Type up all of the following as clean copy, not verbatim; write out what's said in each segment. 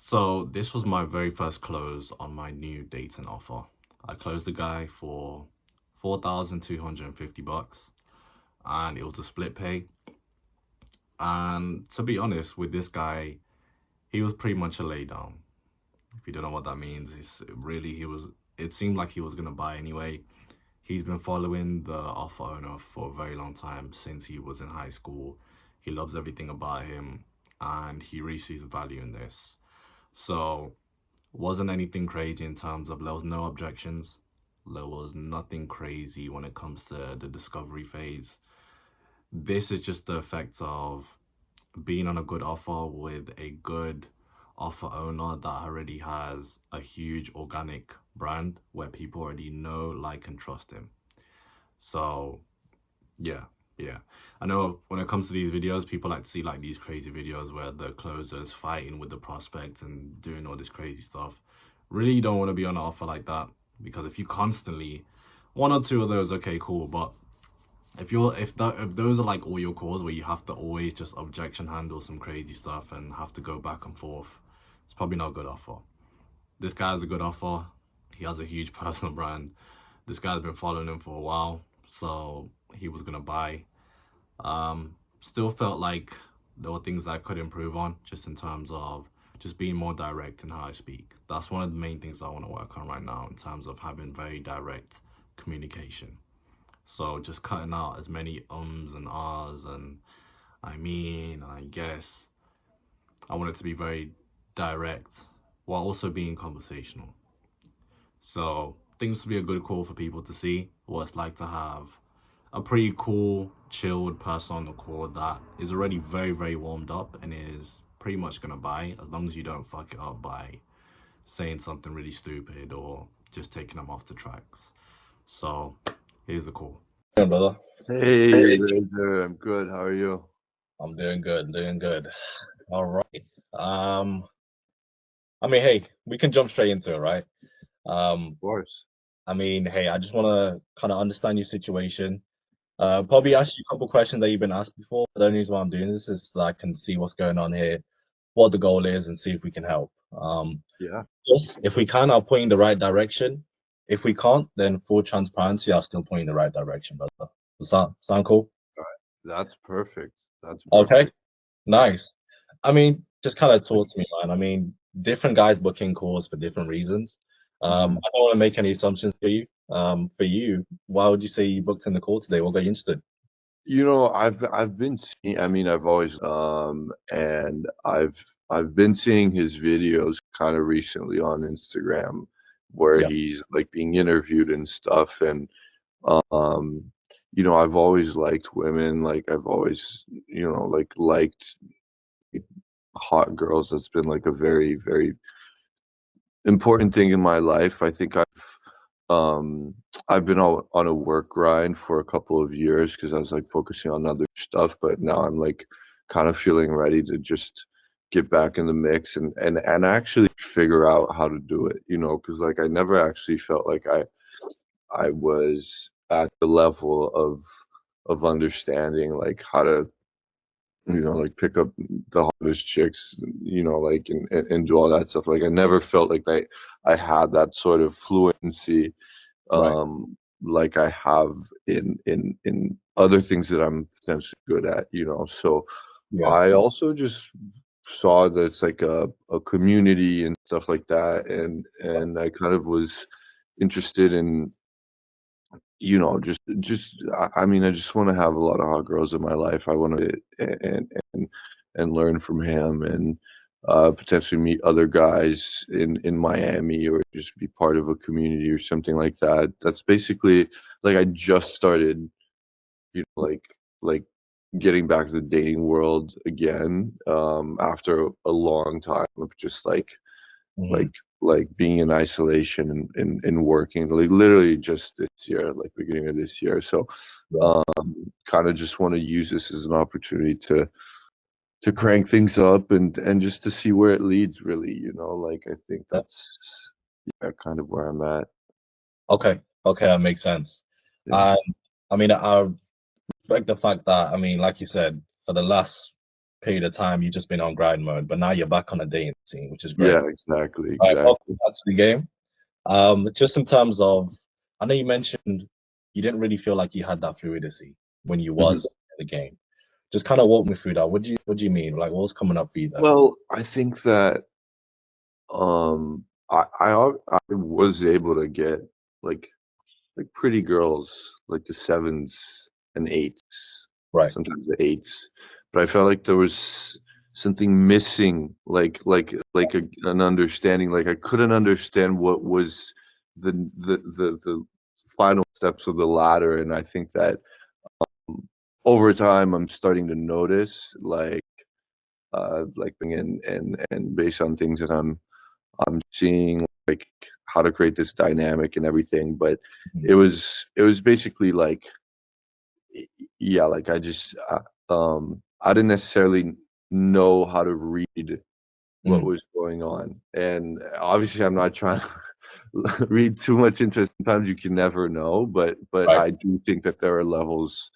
So this was my very first close on my new dating offer. I closed the guy for 4,250 bucks and it was a split pay. And to be honest, with this guy, he was pretty much a lay down. If you don't know what that means, it seemed like he was gonna buy anyway. He's been following the offer owner for a very long time since he was in high school. He loves everything about him and he really sees value in this. So wasn't anything crazy in terms of there was no objections. There was nothing crazy when it comes to the discovery phase. This is just the effects of being on a good offer with a good offer owner that already has a huge organic brand where people already know, like, and trust him. So yeah, yeah. I know when it comes to these videos, people like to see like these crazy videos where the closer's fighting with the prospect and doing all this crazy stuff. Really, you don't want to be on an offer like that because if you constantly, one or two of those, okay, cool. But if those are like all your calls where you have to always just objection handle some crazy stuff and have to go back and forth, it's probably not a good offer. This guy has a good offer. He has a huge personal brand. This guy's been following him for a while, so he was gonna buy. Still felt like there were things that I could improve on, just in terms of just being more direct in how I speak. That's one of the main things I want to work on right now in terms of having very direct communication. So just cutting out as many ums and ahs and I mean, and I guess. I want it to be very direct while also being conversational. So things to be a good call for people to see what it's like to have a pretty cool, chilled person on the call that is already very, very warmed up and is pretty much gonna buy as long as you don't fuck it up by saying something really stupid or just taking them off the tracks. So here's the call. Yeah, brother. Hey, Razor, I'm good. How are you? I'm doing good, doing good. All right. Um, I mean, hey, we can jump straight into it, right? Of Um, course. I mean, hey, I just want to kind of understand your situation. Probably ask you a couple questions that you've been asked before. The only reason why I'm doing this is so that I can see what's going on here, what the goal is, and see if we can help. Yeah, Just if we can, I'll point in the right direction. If we can't, then full transparency, I'll still point in the right direction, brother. Does that sound cool? that's perfect. That's Okay. perfect. Nice. I mean, just kind of talk to me, man. I mean, different guys booking calls for different reasons. Mhm. I don't want to make any assumptions for you. For you, why would you say you booked in the call today? What got you interested? I've been seeing, I mean, I've always and I've been seeing his videos kind of recently on Instagram where Yeah. he's like being interviewed and stuff and um I've always liked women, like I've always, like liked hot girls. That's been like a very, very important thing in my life. I think um I've been on a work grind for a couple of years because I was like focusing on other stuff, but now I'm like kind of feeling ready to just get back in the mix and actually figure out how to do it, because like I never actually felt like I was at the level of understanding like how to like pick up the hottest chicks, like and do all that stuff. Like I never felt like I had that sort of fluency Right. like I have in other things that I'm potentially good at, So Yeah. I also just saw that it's like a community and stuff like that, and I kind of was interested in I mean, I just wanna have a lot of hot girls in my life. I wanna and learn from him and, potentially meet other guys in Miami or just be part of a community or something like that. That's basically like, I just started, like, getting back to the dating world again, after a long time of just, Hmm. like like being in isolation and working, like, literally just this year, like, beginning of this year, so, Yeah. um, kinda just wanna use this as an opportunity to crank things up and just to see where it leads really, like, I think Yeah. that's, yeah, kind of where I'm at. Okay. Okay, that makes sense. Yeah. Um, I mean, I respect the fact that, I mean, like you said, for the last period of time you've just been on grind mode, but now you're back on a dating scene, which is great. Yeah, exactly, All right, welcome exactly. back to the game. Just in terms of, I know you mentioned you didn't really feel like you had that fluidity when you was in the game. Just kind of walk me through that. What do you mean? Like, what was coming up for you there? Well, I think that I was able to get like pretty girls, like the 7s and 8s, Right. sometimes the 8s, but I felt like there was something missing, an understanding. Like I couldn't understand what was the final steps of the ladder, and I think that over time I'm starting to notice and based on things that I'm seeing, like how to create this dynamic and everything. But it was basically like, yeah, like I didn't necessarily know how to read what was going on, and obviously I'm not trying to read too much into it. Sometimes you can never know, but Right. I do think that there are levels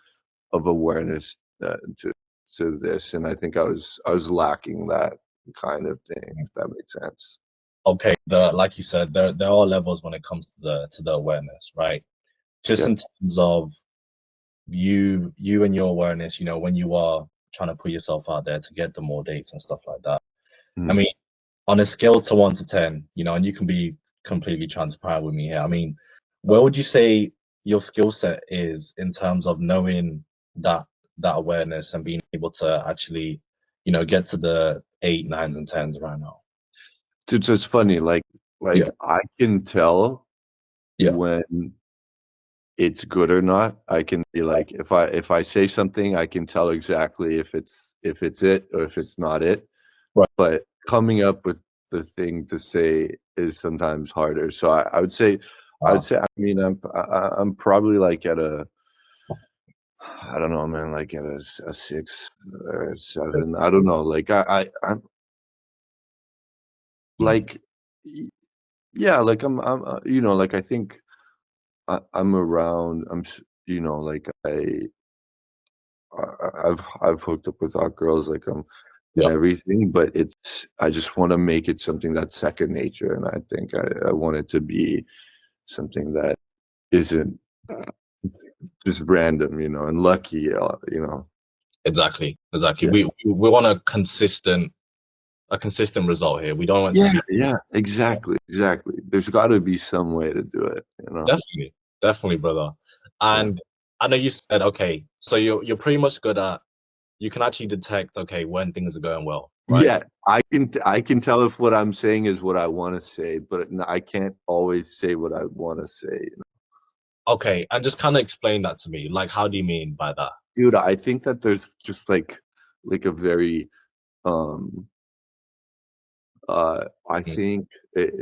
of awareness to this, and I think I was lacking that kind of thing, if that makes sense. Okay, like you said, there are levels when it comes to the awareness, right? Just Yeah. in terms of you and your awareness, when you are trying to put yourself out there to get the more dates and stuff like that. I mean, on a scale to 1 to 10, and you can be completely transparent with me here. I mean, where would you say your skill set is in terms of knowing that awareness and being able to actually, get to the 8, 9s, and 10s right now? It's just funny, Yeah. I can tell Yeah. when it's good or not. I can be like, if I say something, I can tell exactly if it's it or if it's not it. Right. But coming up with the thing to say is sometimes harder. So I would say, I mean, I'm probably like at a, I don't know, man, like at a 6 or a 7. I don't know. Like I'm like, yeah, like like I think I'm around. Like I've hooked up with hot girls, like and Yeah. everything, but I just want to make it something that's second nature, and I think I want it to be something that isn't just random, and lucky, Exactly. Yeah. We want a consistent result here. We don't want to be Yeah, exactly. There's got to be some way to do it, definitely, brother. And I know you said, okay, so you're pretty much good at, you can actually detect, okay, when things are going well, right? Yeah, I can tell if what I'm saying is what I want to say, but I can't always say what I want to say. Okay, and just kind of explain that to me. Like, how do you mean by that? Dude, I think that there's just like a very I think it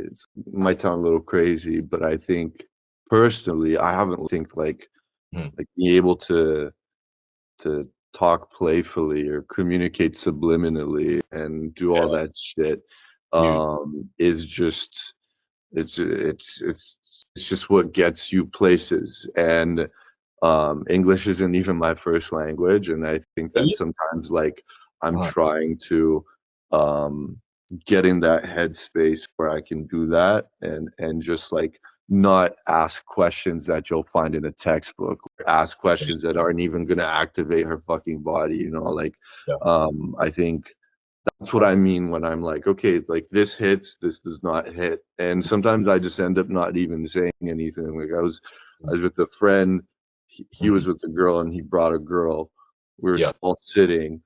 might sound a little crazy, but I think personally, I haven't think like being able to talk playfully or communicate subliminally and do all that shit is just it's just what gets you places. And English isn't even my first language, and I think that sometimes like I'm trying to get in that headspace where I can do that and just like not ask questions that you'll find in a textbook, or ask questions that aren't even gonna activate her fucking body, I think that's what I mean when I'm like, okay, like this hits, this does not hit. And sometimes I just end up not even saying anything. Like I was with a friend, he was with a girl and he brought a girl. We were all sitting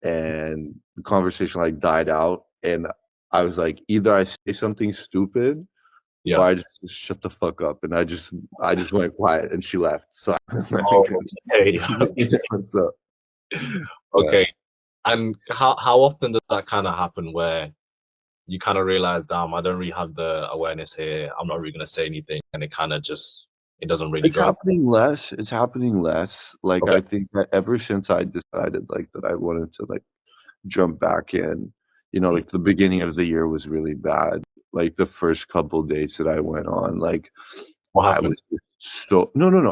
and the conversation like died out. And I was like, either I say something stupid or I just shut the fuck up. And I just went quiet and she left. So Okay. What's up? Okay. And how often does that kind of happen where you kind of realize, damn, I don't really have the awareness here. I'm not really going to say anything. And it kind of just, it doesn't really go. It's happening less. Like, I think that ever since I decided like that I wanted to like jump back in, like the beginning of the year was really bad. Like the first couple days that I went on, like What I happened? was no,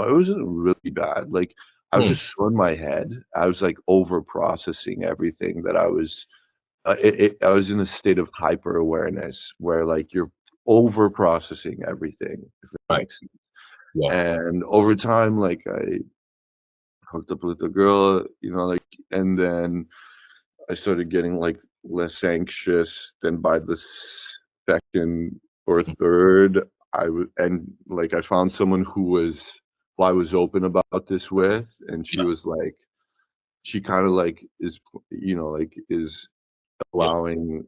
it wasn't really bad. Like I was Hmm. just so in my head. I was like over processing everything that I was. I was in a state of hyper awareness where like you're over processing everything, if that Right. makes sense. Yeah. And over time, like I hooked up with a girl, you know, like, and then I started getting like less anxious. Then by the second or third, and like I found someone who I was open about this with, and she Yeah. was like, she kind of like is, you know, like is Yeah. allowing,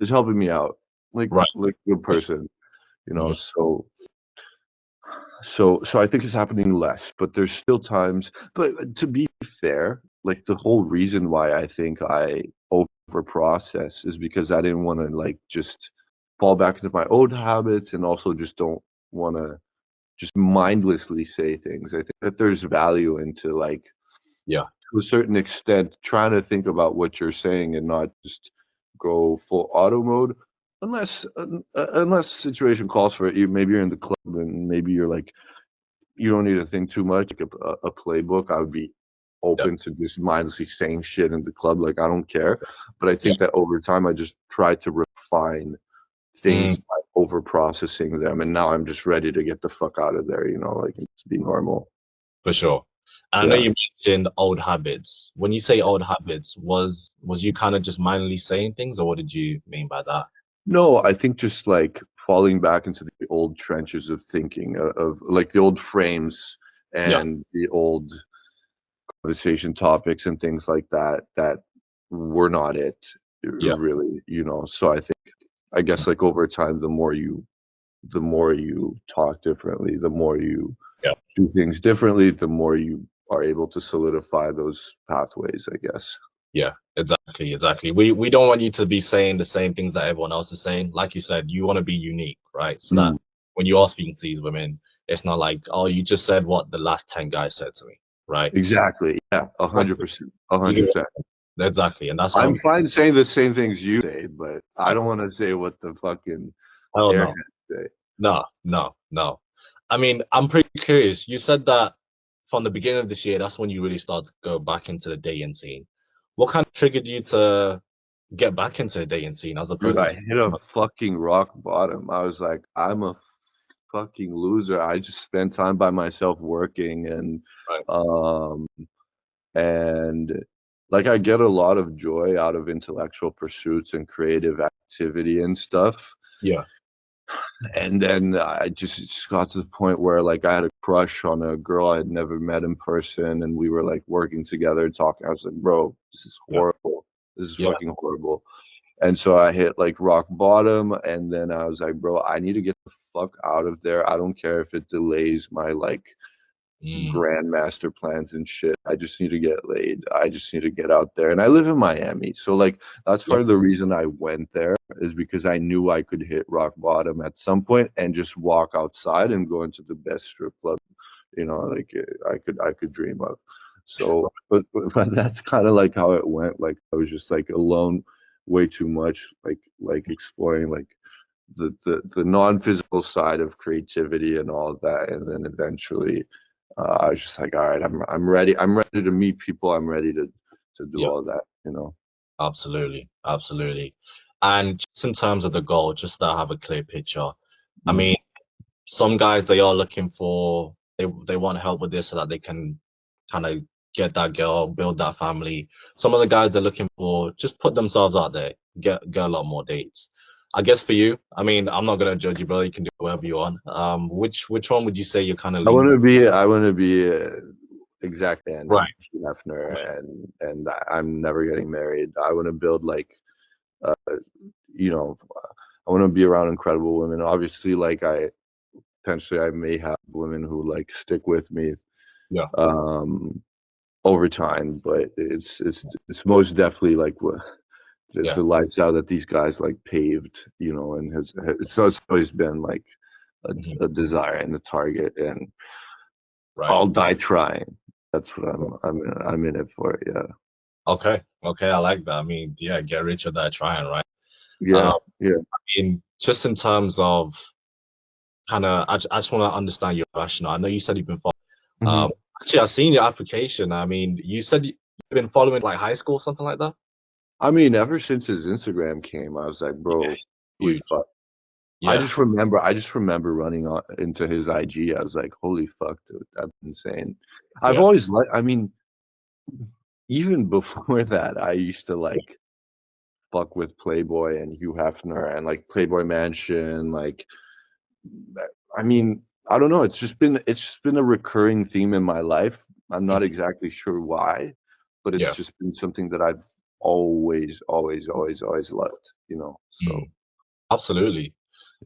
is helping me out, Right. like a good person, you know. Mhm. So I think it's happening less, but there's still times. But to be fair, like the whole reason why I think I over process is because I didn't want to like just fall back into my old habits, and also just don't want to just mindlessly say things. I think that there's value into like, Yeah. to a certain extent, trying to think about what you're saying and not just go full auto mode, unless situation calls for it. Maybe you're in the club and maybe you're like, you don't need to think too much. Like a playbook, I would be Yeah. open to just mindlessly saying shit in the club. Like, I don't care. But I Yeah. think that over time, I just tried to refine things Mm, by over processing them. And now I'm just ready to get the fuck out of there, you know, like, and just be normal. for sure. And I know Yeah. you mentioned old habits. When you say old habits, was you kind of just mindly saying things, or what did you mean by that? No, I think just like falling back into the old trenches of thinking, of like the old frames Yeah. and the old conversation topics and things like that, that were not it Yeah. really, you know. So I guess like over time, the more you talk differently, the more you Yeah. do things differently, the more you are able to solidify those pathways, I guess. Yeah, exactly, exactly. We don't want you to be saying the same things that everyone else is saying. Like you said, you want to be unique, right? So that Mm, when you are speaking to these women, it's not like, oh, you just said what the last 10 guys said to me, right? exactly. Yeah, Like, 100%. a you hundred get percent. exactly, and that's how I'm fine saying the same things you say, but I don't want to say what the fucking hell airheads no. say. No, no, no. I mean, I'm pretty curious. You said that from the beginning of this year, that's when you really started to go back into the dating scene. What kind of triggered you to get back into the dating scene as Dude, opposed to I just, hit a fucking rock bottom. I was like, I'm a fucking loser. I just spent time by myself working, right? um and like I get a lot of joy out of intellectual pursuits and creative activity and stuff. Yeah. And then I just got to the point where like I had a crush on a girl I had never met in person, and we were like working together, talking. I was like, bro, this is Yeah. horrible. This is Yeah. fucking horrible. And so I hit like rock bottom, and then I was like, bro, I need to get the fuck out of there. I don't care if it delays my like Mm, grandmaster plans and shit. I just need to get laid. I just need to get out there. And I live in Miami. So like that's yeah. part of the reason I went there, is because I knew I could hit rock bottom at some point and just walk outside and go into the best strip club, you know, like I could dream of. So but that's kind of like how it went. Like I was just like alone way too much, like exploring like the non-physical side of creativity and all of that. And then eventually I was just like, all right, I'm ready. I'm ready to meet people. I'm ready to do Yeah. all that, you know. Absolutely. Absolutely. And just in terms of the goal, just to have a clear picture, I Mm. mean, some guys they are looking for they want help with this so that they can kind of get that girl, build that family. Some of the guys they're looking for just put themselves out there, get a lot more dates. I guess for you, I mean, I'm not gonna judge you, brother. You can do whatever you want. Which one would you say you're kind of leaning? I want to be exact Andy Right. Hefner, and I'm never getting married. I want to build like, uh, you know, I want to be around incredible women. Obviously, like potentially I may have women who like stick with me, Yeah. um, over time, but it's most definitely like what Yeah. the lifestyle that these guys like paved, you know, and it's always been like Mhm. a desire and a target, and Right. I'll die trying. That's what I'm in it for. Yeah, Okay. Okay. I like that. I mean, yeah, get rich or die trying, right? yeah, yeah. In just in terms of kind of, I just want to understand your rationale. I know you said you've been following Hmm. Actually, I've seen your application. I mean, you said you've been following like high school, something like that. I mean, ever since his Instagram came, I was like, Yeah, bro, holy huge. fuck. Yeah, I just remember running into his IG. I was like, holy fuck, dude, that's insane. I've yeah, always liked, I mean, even before that, I used to like fuck with Playboy and Hugh Hefner and like Playboy Mansion. Like, I mean, I don't know. It's just been a recurring theme in my life. I'm not mhm, exactly sure why, but it's yeah. just been something that I've always loved, you know. So Mm, absolutely.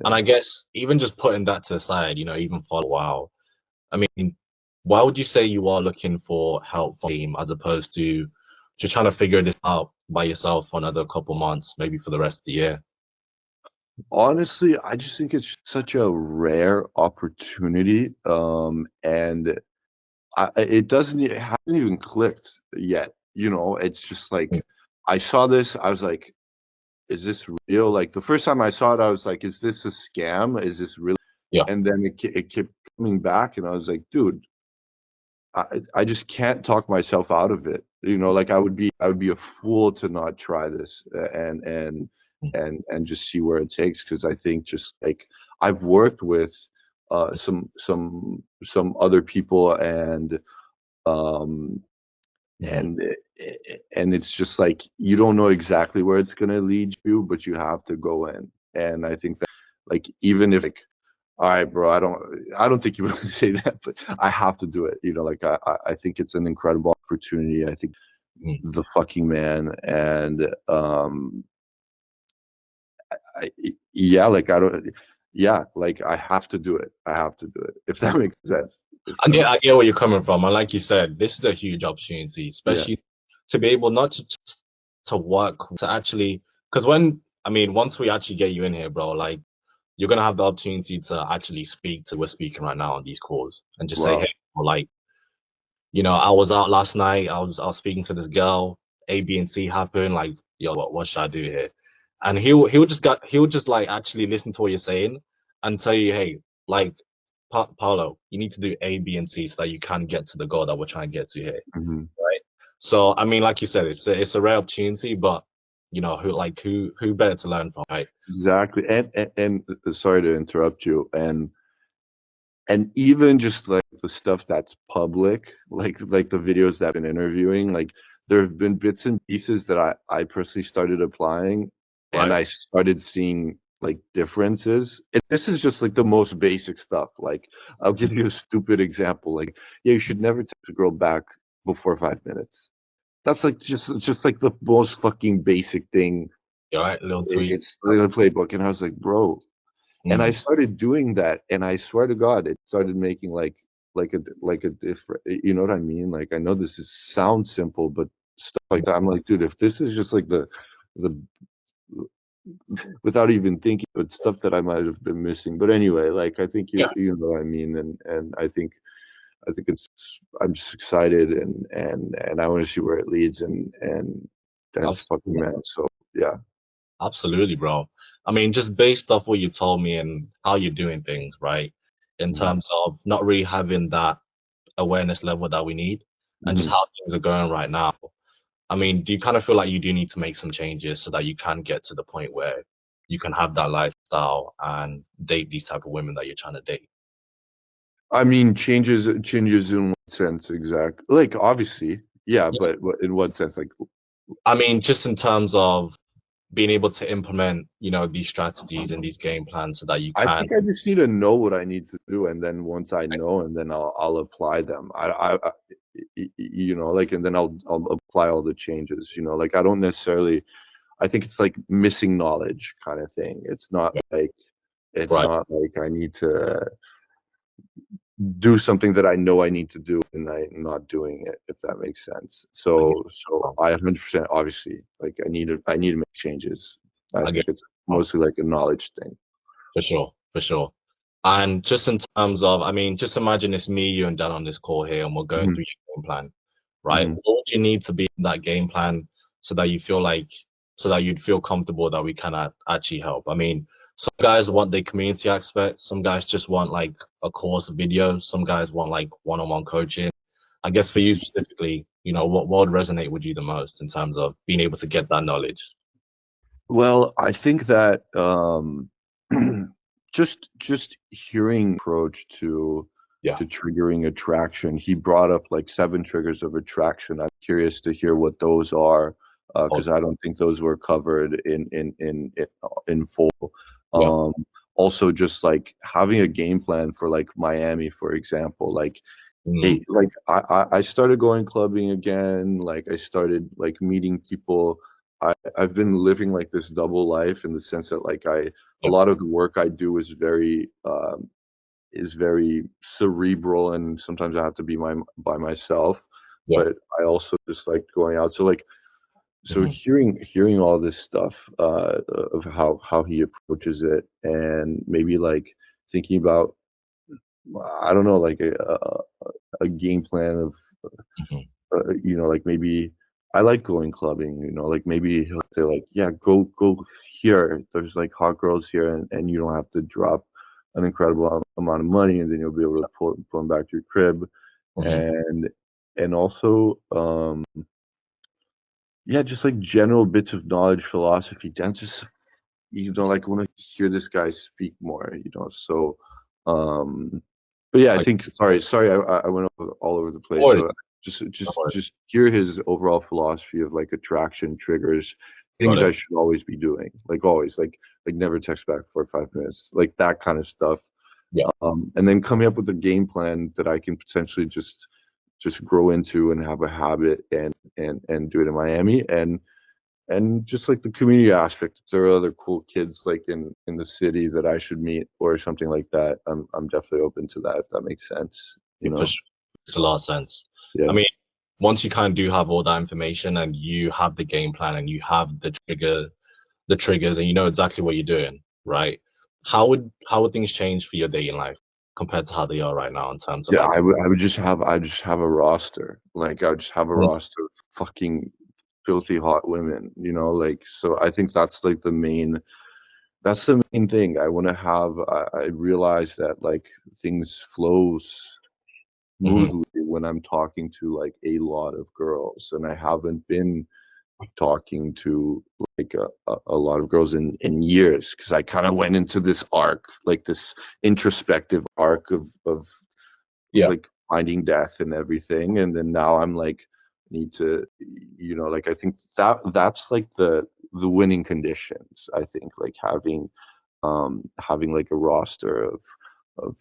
And yeah. I guess even just putting that to the side, even for a while, I mean, why would you say you are looking for help from a team as opposed to just trying to figure this out by yourself for another couple months, maybe for the rest of the year? Honestly, I just think it's such a rare opportunity, and it hasn't even clicked yet. You know, it's just Mm, like I saw this, I was like, is this real? Like the first time I saw it, I was like, is this a scam? Is this real? yeah, And then it kept coming back, and I was like, dude, I just can't talk myself out of it. You know, like I would be a fool to not try this mm, and just see where it takes. Because I think just like I've worked with some other people um mhm. and and it's just like you don't know exactly where it's gonna lead you, but you have to go in. And I think that like even if like all right, bro, I don't think you would say that, but I have to do it. You know, like I think it's an incredible opportunity. I think Mm. the fucking man and yeah, like I don't yeah, like I have to do it. I have to do it. If that makes sense. If I that get, makes I get where you're coming from, and like you said, this is a huge opportunity, yeah. especially to be able not to just to work to actually, because once we actually get you in here, bro, like you're gonna have the opportunity to actually speak to we're speaking right now on these calls and just say, hey, Wow. like, I was out last night, I was speaking to this girl, A, B, and C happened, like, yo, what should I do here? And he'll just like actually listen to what you're saying and tell you, hey, like Paulo, you need to do A, B, and C so that you can get to the goal that we're trying to get to here, Hmm. right? So I mean, like you said, it's a rare opportunity, but who better to learn from, right? Exactly. And sorry to interrupt you. And even just like the stuff that's public, like the videos that I've been interviewing, like there have been bits and pieces that I personally started applying, and Right? I started seeing like differences. And this is just like the most basic stuff. Like I'll give you a stupid example. Like, yeah, you should never text a girl back before 5 minutes. That's like just like the most fucking basic thing. All right, little tweet. It's the playbook, and I was like, bro, and I Mm, started doing that, and I swear to God, it started making like a different. You know what I mean? Like I know this is sounds simple, but stuff like that. I'm like, dude, if this is just like the without even thinking, but stuff that I might have been missing. But anyway, like I think yeah, you know what I mean, and I think it's I'm just excited and I want to see where it leads and that's fucking absolutely. man. So yeah. Absolutely, bro. I mean, just based off what you told me and how you're doing things, right? In Mhm. terms of not really having that awareness level that we need and just Mhm. how things are going right now. I mean, do you kind of feel like you do need to make some changes so that you can get to the point where you can have that lifestyle and date these type of women that you're trying to date? I mean, changes in what sense exact? Like obviously, yeah, Yeah. but in what sense? Like, I mean, just in terms of being able to implement, these strategies and these game plans so that you I can. think I just need to know what I need to do, and then once I know, and then I'll apply them. You know, like, and then I'll apply all the changes. You know, like I don't necessarily. I think it's like missing knowledge kind of thing. It's Right. not like I need to do something that I know I need to do and I'm not doing it, if that makes sense. I get So I 100% obviously like I need to make changes. I I get think it's mostly like a knowledge thing. For sure, for sure. And just in terms of, I mean, just imagine it's me, you, and Dan on this call here, and we're going Hmm. through your game plan, right? Hmm. What would you need to be in that game plan so that so that you'd feel comfortable that we can actually help? I mean, some guys want the community aspect, some guys just want like a course of videos, some guys want like one-on-one coaching, I guess for you specifically, what would resonate with you the most in terms of being able to get that knowledge? Well, I think that just hearing approach Yeah. to triggering attraction. He brought up like 7 triggers of attraction. I'm curious to hear what those are, because I don't think those were covered in full. Yeah. Um, Also, just like having a game plan for like Miami, for example, like. Hey, like I started going clubbing again. Like I started like meeting people. I've been living like this double life in the sense that like a Yeah. lot of the work I do is very cerebral, and sometimes I have to be by myself. Yeah. But I also just like going out. So like so Mhm. hearing all this stuff of how he approaches it, and maybe like thinking about, I don't know, like a game plan of Mhm. like maybe I like going clubbing, like maybe he'll say like, yeah, go here. There's like hot girls here, and you don't have to drop an incredible amount of money, and then you'll be able to pull them back to your crib, Mhm. and also yeah, just like general bits of knowledge, philosophy. Dan just like want to hear this guy speak more, So, but yeah, I Like, think. Sorry, I went all over the no place. worries, So no worries. just hear his overall philosophy of like attraction triggers, Got things it. I should always be doing, like always, like never text back for 5 minutes, like that kind of stuff. Yeah. And then coming up with a game plan that I can potentially just grow into and have a habit and do it in Miami, and just like the community aspect, if there are other cool kids like in the city that I should meet or something like that, I'm definitely open to that, if that makes sense. For sure. Makes a lot of sense. Yeah. I mean, once you kind of do have all that information and you have the game plan and you have the triggers, and you know exactly what you're doing, right? How would things change for your dating life compared to how they are right now in terms of Yeah, like, I just have a roster. Like I would just have a Mm. roster of fucking filthy hot women, like, so I think that's the main thing. I want to have, I realize that like things flows Mhm. smoothly when I'm talking to like a lot of girls, and I haven't been talking to like a lot of girls in years, because I kind of went into this arc, like this introspective arc of Yeah. like finding death and everything, and then now I'm like need to, like I think that's like the winning conditions. I think like having like a roster of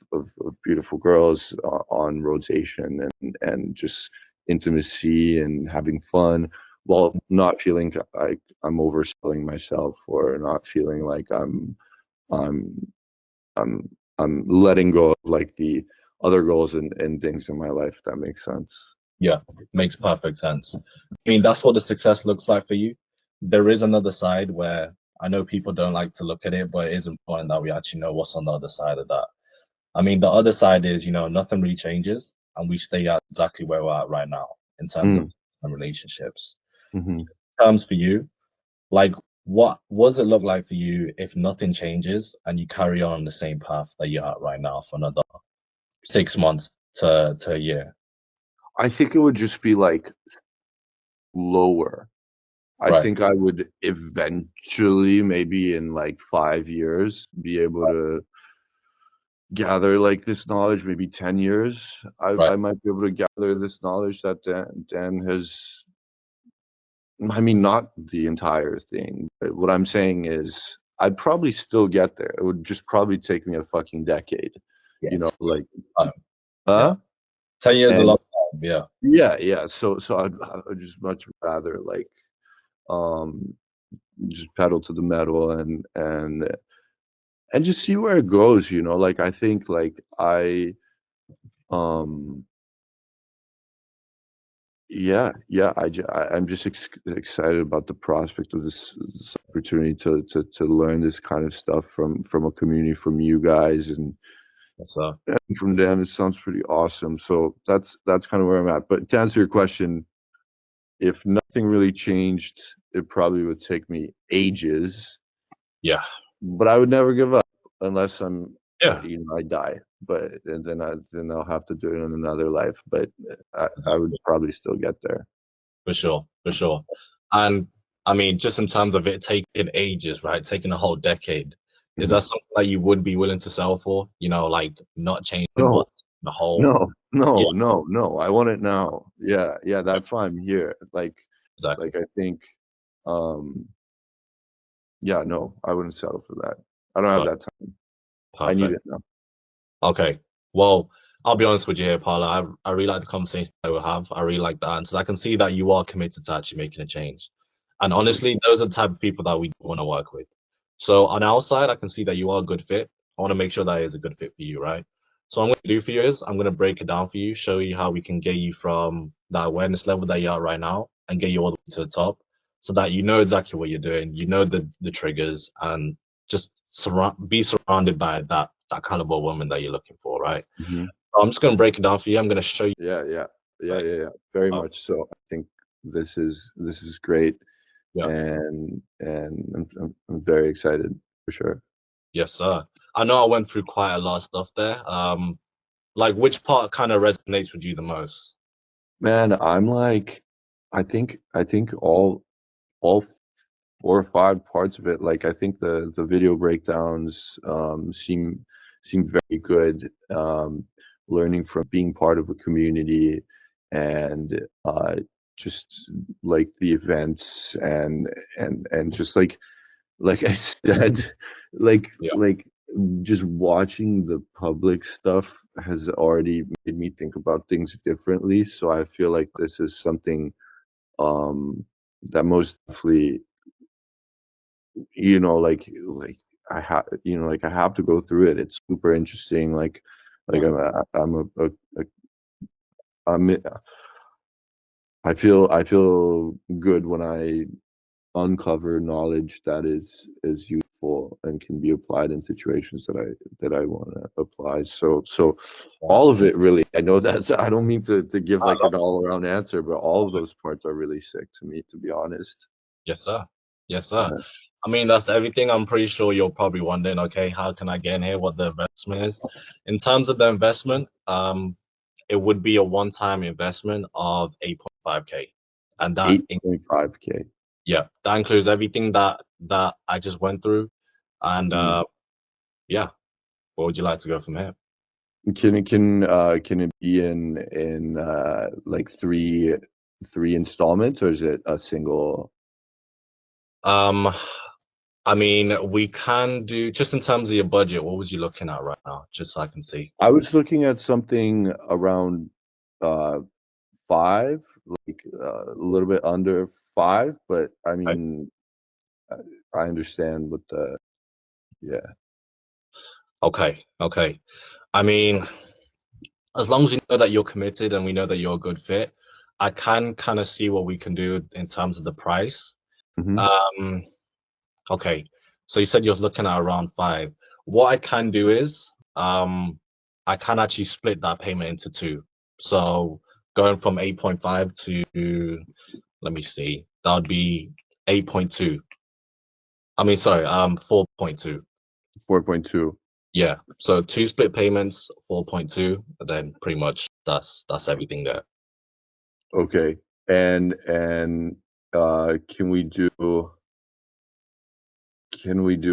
beautiful girls on rotation, and just intimacy and having fun, while not feeling like I'm overselling myself, or not feeling like I'm I'm I'm letting go of like the other goals and things in my life, if that makes sense. Yeah, makes perfect sense. I mean, that's what the success looks like for you. There is another side where I know people don't like to look at it, but it is important that we actually know what's on the other side of that. I mean, the other side is, nothing really changes and we stay at exactly where we're at right now in terms of Mm, some relationships. hmm Terms for you, like what does it look like for you if nothing changes and you carry on the same path that you're at right now for another 6 months to a year? I think it would just be like lower. I Right, think I would eventually, maybe in like 5 years, be able to gather like this knowledge. Maybe 10 years, right, I might be able to gather this knowledge that Dan has. I mean, not the entire thing, but what I'm saying is, I'd probably still get there. It would just probably take me a fucking decade, yeah, like, time. Yeah, huh? 10 years is a And long time. Yeah, yeah. So I'd just much rather like um just pedal to the metal, and just see where it goes. Like I think like um I'm just excited about the prospect of this opportunity to learn this kind of stuff from a community, from you guys, that's and from them. It sounds pretty awesome. So that's kind of where I'm at. But to answer your question, if nothing really changed, it probably would take me ages, yeah, but I would never give up unless I'm Yeah, I die. But and then I'll have to do it in another life. But I would probably still get there. for sure, for sure. And I mean, just in terms of it taking ages, right? Taking a whole decade, is Mhm. that something that you would be willing to sell for? Like not changing, No, but the whole. no, Yeah, no. I want it now. Yeah, yeah. That's why I'm here. exactly. I think, um, yeah, no, I wouldn't settle for that. I don't have Got it. that time. I need Perfect. it now. Okay. Well, I'll be honest with you here, Paula. I really like the conversation that we have. I really like the answers. I can see that you are committed to actually making a change. And honestly, those are the type of people that we want to work with. So on our side, I can see that you are a good fit. I want to make sure that is a good fit for you, right? So what I'm going to do for you is I'm going to break it down for you, show you how we can get you from that awareness level that you're at right now and get you all the way to the top so that you know exactly what you're doing, you know the triggers, and just be surrounded by that caliber woman that you're looking for, right? Hmm. I'm just going to break it down for you. I'm going to show you. Yeah, yeah, yeah, Right. yeah, yeah. Very Uh, much so. I think this is great, yeah. and I'm very excited for sure. Yes, sir. I know I went through quite a lot of stuff there. Like which part kind of resonates with you the most? Man, I'm like, I think all 4 or 5 parts of it. Like I think the video breakdowns seem very good. Learning from being part of a community and just like the events and just like I said, like Yeah. like just watching the public stuff has already made me think about things differently. So I feel like this is something that most definitely, like I have to go through it. It's super interesting. Like Yeah. a I'm I feel good when I uncover knowledge that is useful and can be applied in situations that I want to apply. So all of it really. I know that's I don't mean to give I like love an all around answer, but all of it. those parts are really sick to me, to be honest. Yes, sir. Yes, sir. Uh, I mean, that's everything. I'm pretty sure you're probably wondering, okay, how can I get in here? What the investment is? In terms of the investment, it would be a one-time investment of 8.5K. And 8.5K. yeah, that includes everything that I just went through. And yeah, what would you like to go from here? Can it be in like three installments, or is it a single? Um, I mean, we can do just in terms of your budget, what was you looking at right now? Just so I can see. I was looking at something around uh 5, like a little bit under 5, but I Right? mean, I I understand what the yeah. Okay, okay. I mean, as long as we know that you're committed and we know that you're a good fit, I can kind of see what we can do in terms of the price. Hmm. Um, okay. So you said you're looking at around 5. What I can do is, I can actually split that payment into 2. So going from 8.5 to, let me see, that would be 8.2. I mean, sorry, 4.2. 4.2. Yeah. So 2 split payments, 4.2, and then pretty much that's everything there. Okay. And can we do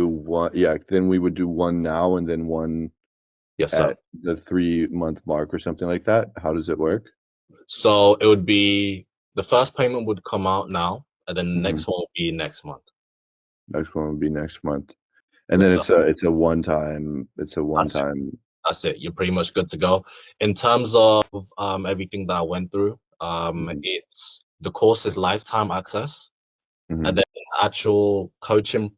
one? Yeah, then we would do one now and then one Yes, sir. at the 3-month mark or something like that. How does it work? So it would be the first payment would come out now, and then the Hmm. next one would be next month. Next one would be next month. And Yes, then sir. it's a one time. That's it. That's it. You're pretty much good to go. In terms of everything that I went through, Mhm, it's the course is lifetime access, and mhm. then actual coaching,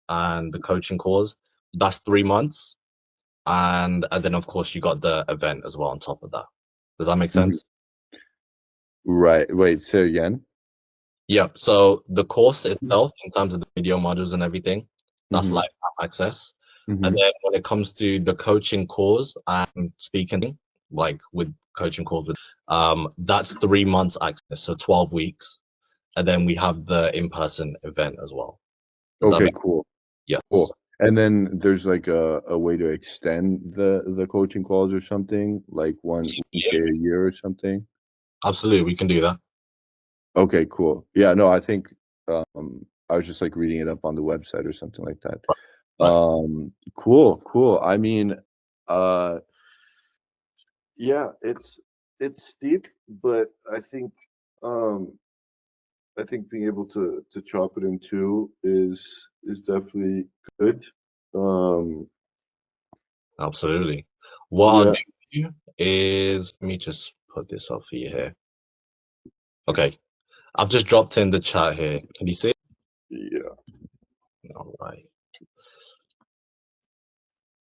and the coaching course, that's 3 months, and then of course you got the event as well on top of that. Does that make Mhm. sense? Right. Wait, say again. Yeah. So the course itself, in terms of the video modules and everything, that's Mhm, lifetime access. And mhm. then when it comes to the coaching course and speaking, like with coaching calls with, that's 3 months access, so 12 weeks. And then we have the in-person event as well. Does that Okay, make cool. yes? Cool. And then there's like a way to extend the coaching calls or something, like 1K a year or something. Absolutely, we can do that. Okay, cool. Yeah, no, I think I was just like reading it up on the website or something like that. Right. Cool. I mean, uh yeah, it's steep, but um I think being able to chop it in two is definitely good. Um Absolutely. What I'll yeah, do for you is, let me just put this up for you here. Okay, I've just dropped in the chat here. Can you see it? yeah. All right.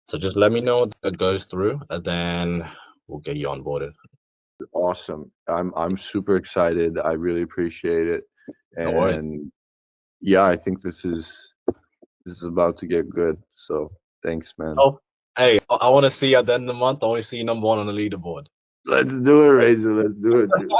So just let me know if it goes through, and then we'll get you onboarded. Awesome. I'm super excited. I really appreciate it. No worries. And yeah, I think this is about to get good. So thanks, man. Oh, hey, I want to see you at the end of the month. I want to see you number one on the leaderboard. Let's do it, Razor. Let's do it, dude.